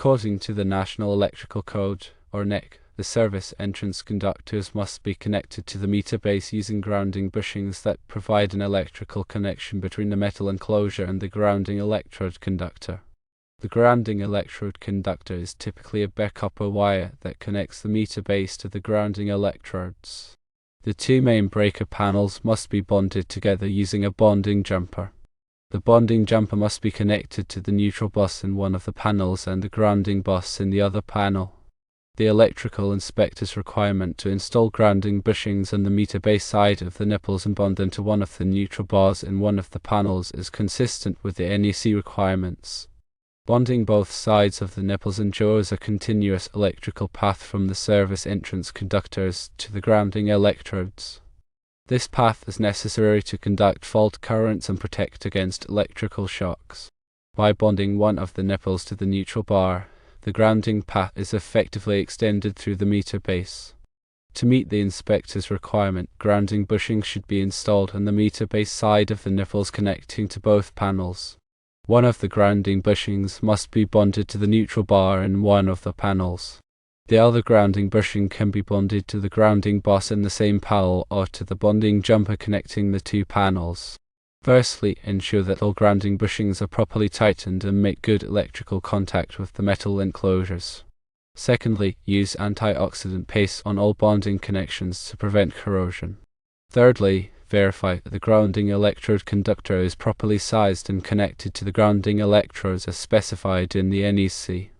According to the National Electrical Code, or NEC, the service entrance conductors must be connected to the meter base using grounding bushings that provide an electrical connection between the metal enclosure and the grounding electrode conductor. The grounding electrode conductor is typically a bare copper wire that connects the meter base to the grounding electrodes. The two main breaker panels must be bonded together using a bonding jumper. The bonding jumper must be connected to the neutral bus in one of the panels and the grounding bus in the other panel. The electrical inspector's requirement to install grounding bushings on the meter base side of the nipples and bond them to one of the neutral bars in one of the panels is consistent with the NEC requirements. Bonding both sides of the nipples ensures a continuous electrical path from the service entrance conductors to the grounding electrodes. This path is necessary to conduct fault currents and protect against electrical shocks. By bonding one of the nipples to the neutral bar, the grounding path is effectively extended through the meter base. To meet the inspector's requirement, grounding bushings should be installed on the meter base side of the nipples connecting to both panels. One of the grounding bushings must be bonded to the neutral bar in one of the panels. The other grounding bushing can be bonded to the grounding bus in the same panel or to the bonding jumper connecting the two panels. Firstly, ensure that all grounding bushings are properly tightened and make good electrical contact with the metal enclosures. Secondly, use antioxidant paste on all bonding connections to prevent corrosion. Thirdly, verify that the grounding electrode conductor is properly sized and connected to the grounding electrodes as specified in the NEC.